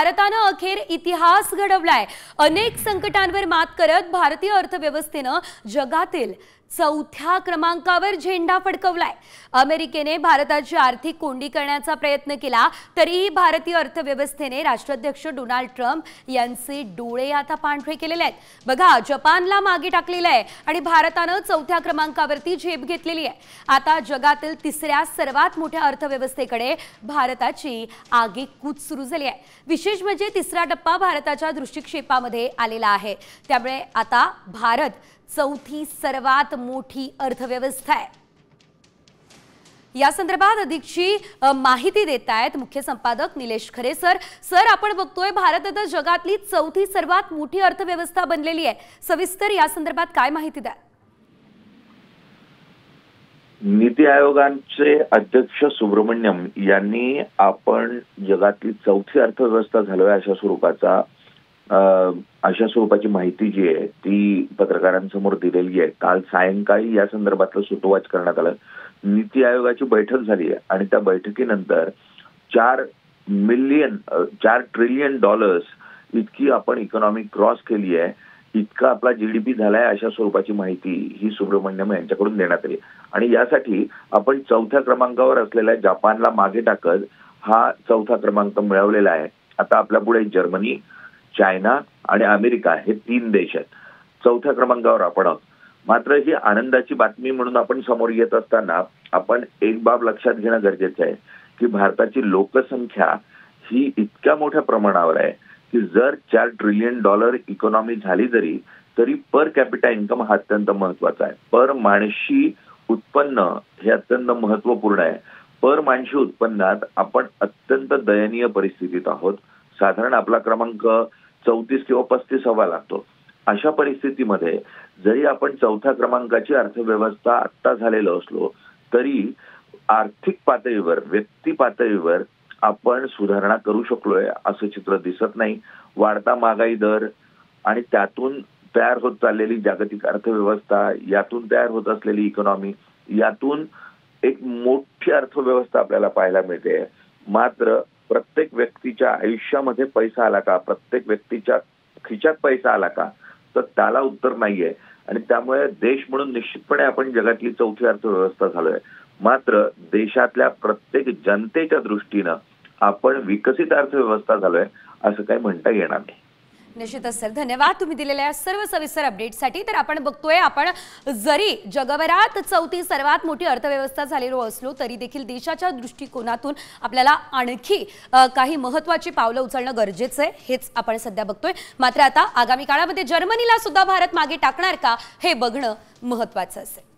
भारतानं अखेर इतिहास घडवलाय। अनेक संकटांवर मात करत भारतीय अर्थव्यवस्थेनं जगातील चौथ्या क्रमांकावर झेंडा फडकवलाय। अमेरिकेने भारताची आर्थिक कोंडी करण्याचा प्रयत्न केला तरीही भारतीय अर्थव्यवस्थेने राष्ट्राध्यक्ष डोनाल्ड ट्रम्प यांचे डोळे आता पांढरे केलेले आहेत। बघा, जपानला मागे टाकलेलं आहे आणि भारतानं चौथ्या क्रमांकावरती झेप घेतलेली आहे। आता जगातील तिसऱ्या सर्वात मोठ्या अर्थव्यवस्थेकडे भारताची आगेकूच सुरू झाली आहे। विशेष म्हणजे तिसरा टप्पा भारताच्या दृष्टिक्षेपामध्ये आलेला आहे। त्यामुळे आता भारत चौथी सर्वात मोठी अर्थव्यवस्था आहे। या संदर्भात अधिकची माहिती देत आहेत मुख्य संपादक निलेश खरे सर, आपण बघतोय भारत आता जगातली चौथी सर्वात मोठी अर्थव्यवस्था बनलेली आहे। सविस्तर या संदर्भात काय माहिती द्या? नीति आयोगाचे अध्यक्ष सुब्रमण्यम यांनी आपण जगातली चौथी अर्थव्यवस्था झालोय अशा स्वरूपाची माहिती जी आहे ती पत्रकारांसमोर दिलेली आहे। काल सायंकाळी या संदर्भातलं सुतोवाच करण्यात आलं। नीति आयोगाची बैठक झाली आहे आणि त्या बैठकीनंतर 4 ट्रिलियन डॉलर्स इतकी आपण इकॉनॉमी क्रॉस केली आहे, इतका आपला जीडीपी झालाय, अशा स्वरूपाची माहिती ही सुब्रमण्यम यांच्याकडून देण्यात आली। आणि यासाठी आपण चौथ्या क्रमांकावर असलेल्या जपानला मागे टाकत हा चौथा क्रमांक मिळवलेला आहे। आता आपल्या पुढे जर्मनी, चायना आणि अमेरिका हे 3 देश आहेत। चौथ्या क्रमांकावर आपण आहोत। मात्र ही आनंदाची बातमी म्हणून आपण समोर येत असताना आपण एक बाब लक्षात घेणं गरजेचं आहे की भारताची लोकसंख्या ही इतक्या मोठ्या प्रमाणावर आहे की जर 4 ट्रिलियन डॉलर इकॉनॉमी झाली तरी पर कॅपिटा इन्कम हा अत्यंत महत्वाचा आहे। पर माणशी उत्पन्न हे अत्यंत महत्वपूर्ण आहे। पर माणशी उत्पन्नात आपण अत्यंत दयनीय परिस्थितीत आहोत। साधारण आपला क्रमांक 34 किंवा 35 हवा लागतो। अशा परिस्थितीमध्ये जरी आपण चौथ्या क्रमांकाची अर्थव्यवस्था आत्ता झालेलो असलो तरी आर्थिक पातळीवर, व्यक्ती पातळीवर आपण सुधारणा करू शकलोय असं चित्र दिसत नाही। वाढता महागाई दर आणि त्यातून तयार होत चाललेली जागतिक अर्थव्यवस्था, यातून तयार होत असलेली इकॉनॉमी, यातून एक मोठी अर्थव्यवस्था आपल्याला पाहायला मिळते। मात्र प्रत्येक व्यक्तीच्या आयुष्यामध्ये पैसा आला का, प्रत्येक व्यक्तीच्या खिशात पैसा आला का, तर त्याला उत्तर नाहीये। आणि त्यामुळे देश म्हणून निश्चितपणे आपण जगातली चौथी अर्थव्यवस्था झालोय। मात्र देशातल्या प्रत्येक जनतेच्या दृष्टीनं आपण विकसित अर्थव्यवस्था झालोय असं काही म्हणता येणार नाही। निश्चितच सर, धन्यवाद तुम्ही दिलेल्या सर्व सविस्तर अपडेटसाठी। तर आपण बघतोय, आपण जरी जगभरात चौथी सर्वात मोठी अर्थव्यवस्था झालेलो असलो तरी देखील देशाच्या दृष्टिकोनातून आपल्याला आणखी काही महत्त्वाची पावलं उचलणं गरजेचं आहे, हेच आपण सध्या बघतोय। मात्र आता आगामी काळामध्ये जर्मनीला सुद्धा भारत मागे टाकणार का हे बघणं महत्त्वाचं असेल।